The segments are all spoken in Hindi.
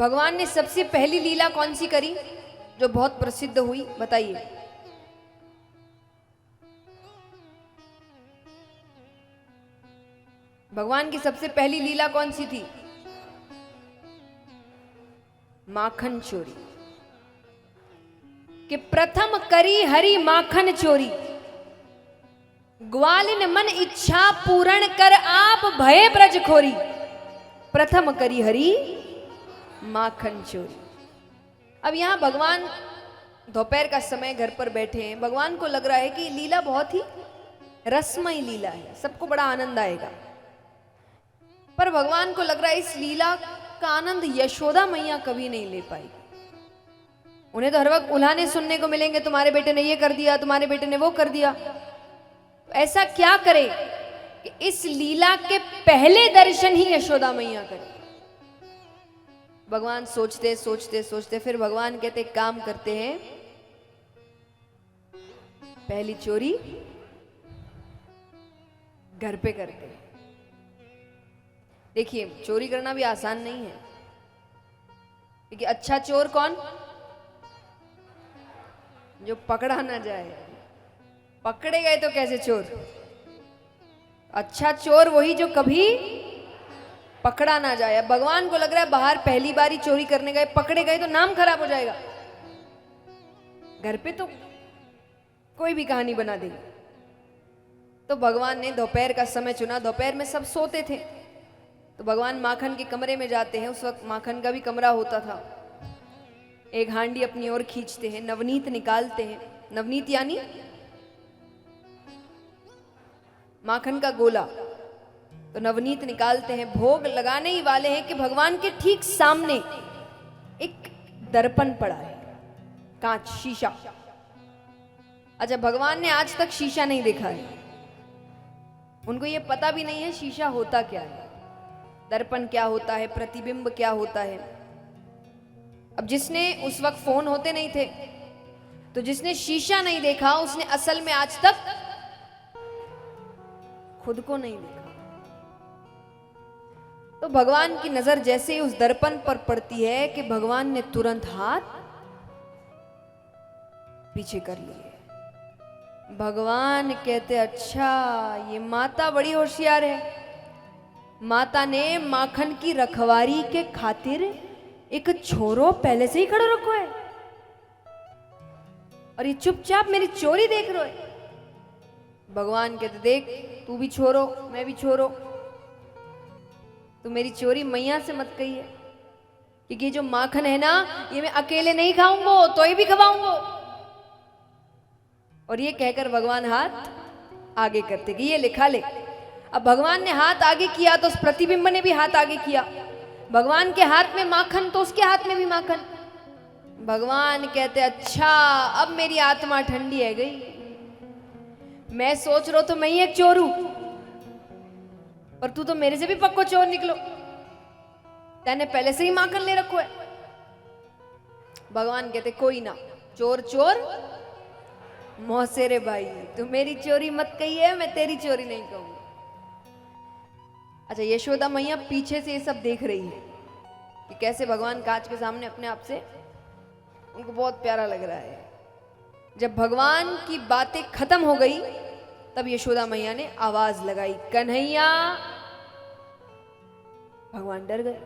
भगवान ने सबसे पहली लीला कौन सी करी जो बहुत प्रसिद्ध हुई, बताइए। भगवान की सबसे पहली लीला कौन सी थी? माखन चोरी। कि प्रथम करी हरि माखन चोरी, ग्वालिन मन इच्छा पूर्ण कर आप भय ब्रज खोरी। प्रथम करी हरि माखन चोरी। अब यहां भगवान दोपहर का समय घर पर बैठे हैं। भगवान को लग रहा है कि लीला बहुत ही रसमयी लीला है, सबको बड़ा आनंद आएगा। पर भगवान को लग रहा है इस लीला का आनंद यशोदा मैया कभी नहीं ले पाई। उन्हें तो हर वक्त उल्हाने सुनने को मिलेंगे, तुम्हारे बेटे ने ये कर दिया, तुम्हारे बेटे ने वो कर दिया। ऐसा क्या करे कि इस लीला के पहले दर्शन ही यशोदा मैया करे। भगवान सोचते सोचते सोचते फिर भगवान कहते काम करते हैं, पहली चोरी घर पे करते हैं। देखिए चोरी करना भी आसान नहीं है, क्योंकि अच्छा चोर कौन? जो पकड़ा ना जाए। पकड़े गए तो कैसे चोर? अच्छा चोर वही जो कभी पकड़ा ना जाए। अब भगवान को लग रहा है बाहर पहली बारी चोरी करने गए, पकड़े गए तो नाम खराब हो जाएगा, घर पे तो कोई भी कहानी बना देगी। तो भगवान ने दोपहर का समय चुना। दोपहर में सब सोते थे, तो भगवान माखन के कमरे में जाते हैं। उस वक्त माखन का भी कमरा होता था। एक हांडी अपनी ओर खींचते हैं, नवनीत निकालते हैं। नवनीत यानी माखन का गोला। तो नवनीत निकालते हैं, भोग लगाने ही वाले हैं कि भगवान के ठीक सामने एक दर्पण पड़ा है, कांच, शीशा। अच्छा, भगवान ने आज तक शीशा नहीं देखा है, उनको ये पता भी नहीं है शीशा होता क्या है, दर्पण क्या होता है, प्रतिबिंब क्या होता है। अब जिसने, उस वक्त फोन होते नहीं थे, तो जिसने शीशा नहीं देखा उसने असल में आज तक खुद को नहीं देखा। तो भगवान की नजर जैसे ही उस दर्पण पर पड़ती है कि भगवान ने तुरंत हाथ पीछे कर लिए। भगवान कहते अच्छा ये माता बड़ी होशियार है। माता ने माखन की रखवारी के खातिर एक छोरो पहले से ही खड़ो रखो है, और ये चुपचाप मेरी चोरी देख रहे है। भगवान कहते देख तू भी छोरो, मैं भी छोरो, तू मेरी चोरी मैया से मत कही है, क्योंकि जो माखन है ना ये मैं अकेले नहीं खाऊंगा, तो ये भी खवाऊंगा। और ये कहकर भगवान हाथ आगे करते कि ये लिखा ले। अब भगवान ने हाथ आगे किया तो उस प्रतिबिंब ने भी हाथ आगे किया। भगवान के हाथ में माखन तो उसके हाथ में भी माखन। भगवान कहते अच्छा अब मेरी आत्मा ठंडी है गई। मैं सोच रहा तो मैं ही एक चोर हूं, और तू तो मेरे से भी पक्को चोर निकलो, तैने पहले से ही माखन ले रखो है। भगवान कहते कोई ना, चोर चोर मौसेरे भाई, तू मेरी चोरी मत कही है, मैं तेरी चोरी नहीं कहूंगी। अच्छा, यशोदा मैया पीछे से ये सब देख रही है कि कैसे भगवान कांच के सामने अपने आप से, उनको बहुत प्यारा लग रहा है। जब भगवान की बातें खत्म हो गई तब यशोदा मैया ने आवाज लगाई कन्हैया। भगवान डर गए।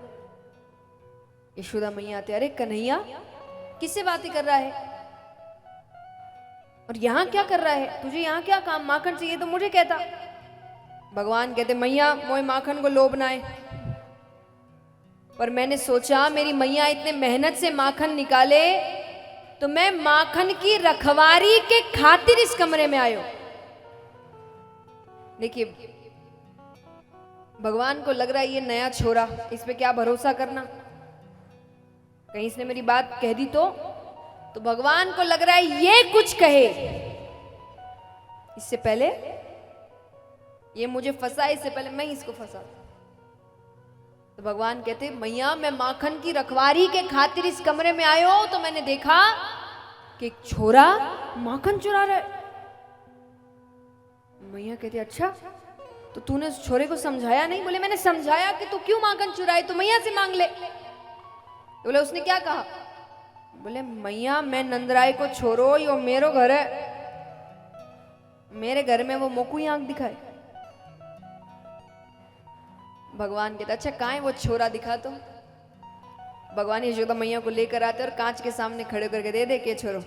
यशोदा मैया आते, अरे कन्हैया किससे बातें कर रहा है, और यहां क्या कर रहा है, तुझे यहां क्या काम, माखन चाहिए तो मुझे कहता। भगवान कहते मैया मोए माखन को लोभ ना है, पर मैंने सोचा मेरी मैया इतने मेहनत से माखन निकाले तो मैं माखन की रखवारी के खातिर इस कमरे में आयो। देखिए भगवान को लग रहा है ये नया छोरा, इस पे क्या भरोसा करना, कहीं इसने मेरी बात कह दी तो भगवान को लग रहा है ये कुछ कहे इससे पहले ये मुझे फंसा, इससे पहले मैं इसको फंसा। तो भगवान कहते मैया मैं माखन की रखवारी के खातिर इस कमरे में आयो तो मैंने देखा कि एक छोरा माखन चुरा रहा है। मैया कहती अच्छा तो तूने उस छोरे को समझाया नहीं? बोले मैंने समझाया कि तू क्यों माखन चुराए, तो मैया से मांग ले। बोले उसने क्या कहा? बोले मैया मैं नंदराय को छोड़ो, यो मेरो घर है, मेरे घर में वो मोकू आंख दिखाए। भगवान कहते अच्छा कहाँ है वो छोरा, दिखा तो। भगवान यशोदा मैया को लेकर आते और कांच के सामने खड़े करके दे दे के छोरो।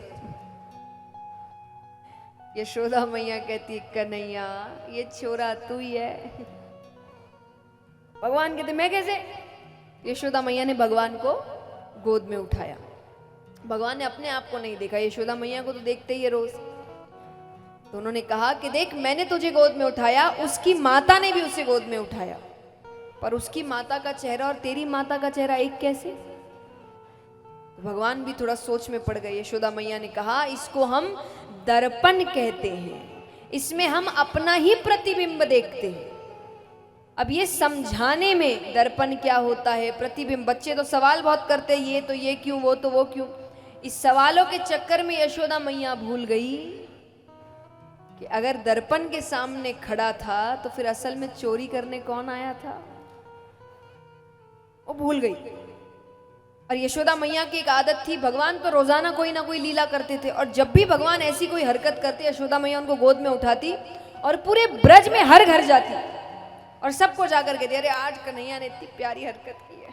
यशोदा मैया कहती कन्हैया ये छोरा तू ही है। भगवान कहते मैं कैसे? यशोदा मैया ने भगवान को गोद में उठाया। भगवान ने अपने आप को नहीं देखा, यशोदा मैया को तो देखते ही है रोज। तो उन्होंने कहा कि देख मैंने तुझे गोद में उठाया, उसकी माता ने भी उसे गोद में उठाया, पर उसकी माता का चेहरा और तेरी माता का चेहरा एक कैसे? तो भगवान भी थोड़ा सोच में पड़ गए। यशोदा मैया ने कहा इसको हम दर्पण कहते हैं, इसमें हम अपना ही प्रतिबिंब देखते हैं। अब ये समझाने में दर्पण क्या होता है, प्रतिबिंब, बच्चे तो सवाल बहुत करते हैं, ये तो ये क्यों, वो तो वो क्यों। इस सवालों के चक्कर में यशोदा मैया भूल गई कि अगर दर्पण के सामने खड़ा था तो फिर असल में चोरी करने कौन आया था, वो भूल गई। और यशोदा मैया की एक आदत थी, भगवान तो रोजाना कोई ना कोई लीला करते थे, और जब भी भगवान ऐसी कोई हरकत करते यशोदा मैया उनको गोद में उठाती और पूरे ब्रज में हर घर जाती और सबको जाकर के दे अरे आज कन्हैया ने इतनी प्यारी हरकत की है।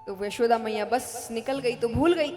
तो यशोदा मैया बस निकल गई तो भूल गई।